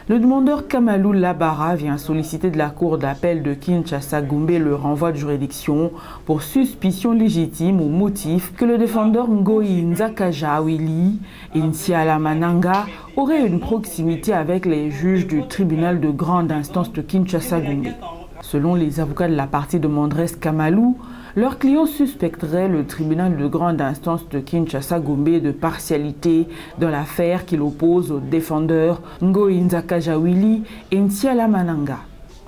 Le demandeur Kamalou Labara vient solliciter de la Cour d'appel de Kinshasa-Gombe le renvoi de juridiction pour suspicion légitime au motif que le défendeur Ngoyi Nzakajawili et Nsiala Mananga auraient une proximité avec les juges du tribunal de grande instance de Kinshasa-Gombe. Selon les avocats de la partie demanderesse Kamalou, leur client suspecterait le tribunal de grande instance de Kinshasa-Gombe de partialité dans l'affaire qu'il oppose aux défendeurs Ngoyi Nzakajawili et Nsiala Mananga.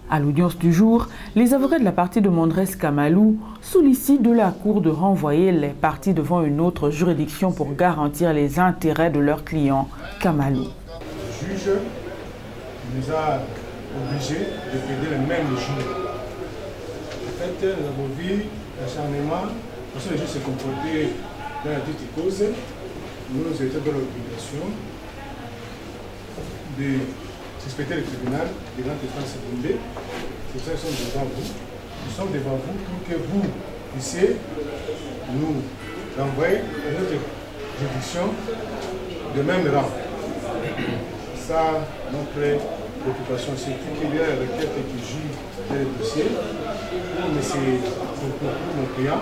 À l'audience du jour, les avocats de la partie demanderesse Kamalou sollicitent de la Cour de renvoyer les parties devant une autre juridiction pour garantir les intérêts de leur client Kamalou. Le juge nous a obligés de plaider le même jour. En fait, nous avons vu l'acharnement, parce que le juge s'est comporté dans la dite cause. Nous étions dans l'obligation de respecter le tribunal de grande instance Gombe. C'est ça, nous sommes devant vous. Nous sommes devant vous pour que vous puissiez nous renvoyer à notre juridiction de même rang. Ça, notre préoccupation, c'est qu'il y a la requête qui juge le dossier. Mais c'est pour mon client,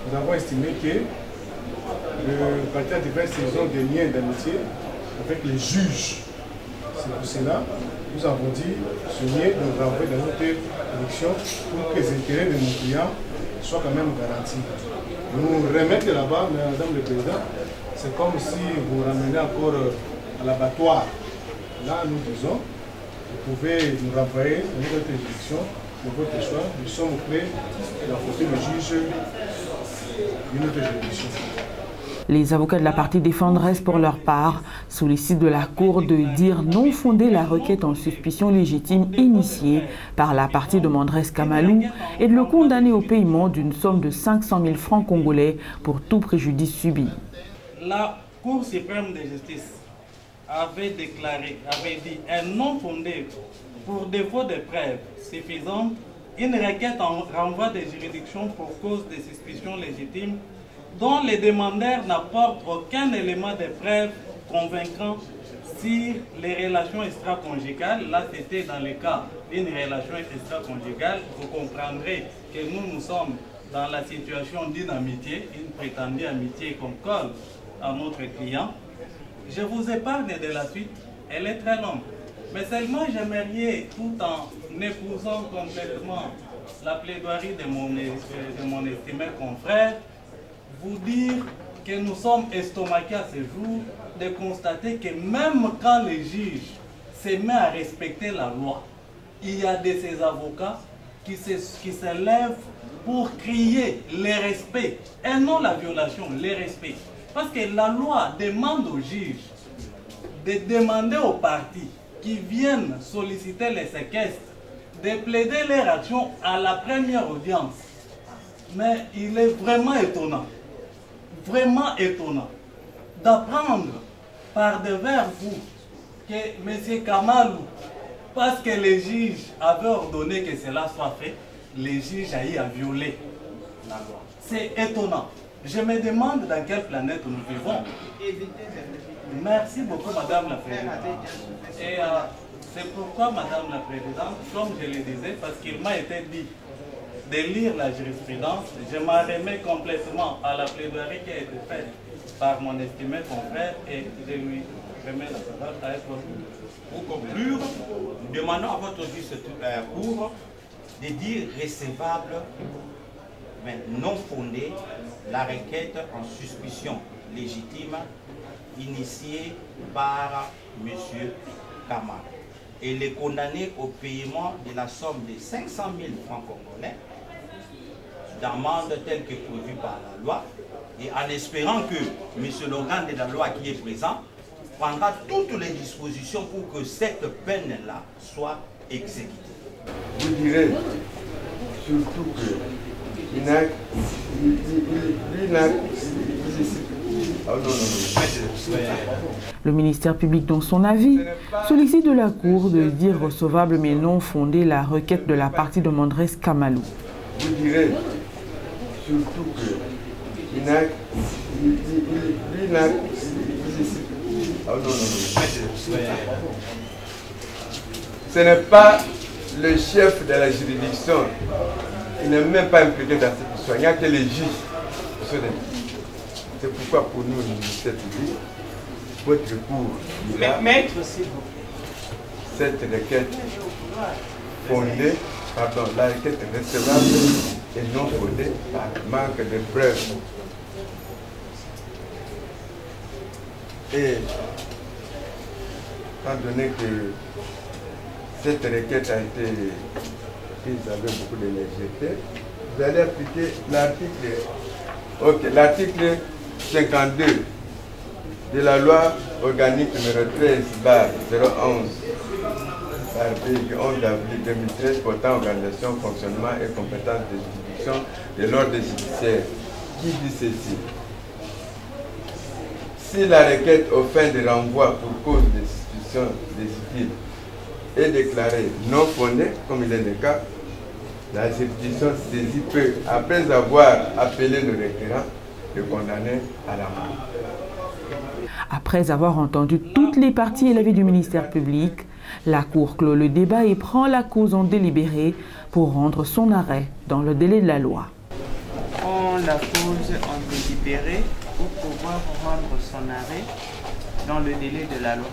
nous avons estimé que le parti a diverses saisons de liens d'amitié avec les juges. C'est pour cela que nous avons dit signer, nous renvoyer dans notre élection pour que les intérêts de mon client soient quand même garantis. Nous remettre là-bas, Madame le Président, c'est comme si vous ramenez encore à l'abattoir. Là, nous disons, vous pouvez nous renvoyer dans notre élection. De votre choix, nous sommes prêts à apporter le juge d'une autre juridiction. Les avocats de la partie défenderesse, pour leur part, sollicitent de la Cour de dire non fonder la requête en suspicion légitime initiée par la partie demanderesse Kamalou et de le condamner au paiement d'une somme de 500 000 francs congolais pour tout préjudice subi. La Cour suprême de justice avait dit un non fondé pour défaut de preuves suffisantes, une requête en renvoi des juridictions pour cause de suspicion légitime dont les demandeurs n'apportent aucun élément de preuve convaincant sur les relations extra-conjugales. Là, c'était dans le cas d'une relation extra-conjugale. Vous comprendrez que nous sommes dans la situation d'une amitié, une prétendue amitié qu'on colle à notre client. Je vous épargne de la suite, elle est très longue. Mais seulement j'aimerais, tout en épousant complètement la plaidoirie de mon estimé confrère, vous dire que nous sommes estomaqués à ce jour de constater que même quand le juge se met à respecter la loi, il y a de ces avocats qui se lèvent pour crier le respect, et non la violation, le respect. Parce que la loi demande au juge de demander aux parties qui viennent solliciter les séquestres de plaider leur action à la première audience. Mais il est vraiment étonnant d'apprendre par devers vous que M. Kamalou, parce que les juges avaient ordonné que cela soit fait, les juges a violé la loi. C'est étonnant. Je me demande dans quelle planète nous vivons. Merci beaucoup, Madame la Présidente. Et c'est pourquoi, Madame la Présidente, comme je le disais, parce qu'il m'a été dit de lire la jurisprudence, je m'en remets complètement à la plaidoirie qui a été faite par mon estimé confrère et je lui remets la parole à être. Pour conclure, nous demandons à votre juge Cour de dire recevable, mais non fondée, la requête en suspicion légitime initiée par M. Kamal et les condamner au paiement de la somme de 500 000 francs congolais d'amende telle que prévue par la loi et en espérant que M. l'organe de la loi qui est présent prendra toutes les dispositions pour que cette peine-là soit exécutée. Vous direz surtout que le ministère public, dans son avis, sollicite de la Cour de dire recevable mais non fondée la requête de la partie demanderesse Kamalou. Vous direz surtout que ce n'est pas le chef de la juridiction. Il n'est même pas impliqué dans cette histoire. Il n'y a que les juges. C'est pourquoi pour nous, le ministère public, votre recours dira Maître, s'il vous plaît. cette requête fondée, pardon, la requête recevable et non fondée par manque de preuves. Et étant donné que cette requête a été prise avec beaucoup de légèreté, vous allez appliquer l'article 52 de la loi organique numéro 13/011 par du 11 avril 2013 portant organisation, fonctionnement et compétences des institutions de l'ordre judiciaire, qui dit ceci. Si la requête aux fins de renvoi pour cause de suspicion légitime est déclarée non fondée, comme il est le cas, la juridiction saisie peut, après avoir appelé le requérant, le condamner à la mort. Après avoir entendu toutes les parties et l'avis du ministère public, la Cour clôt le débat et prend la cause en délibéré pour rendre son arrêt dans le délai de la loi. On la cause en délibéré pour pouvoir rendre son arrêt dans le délai de la loi.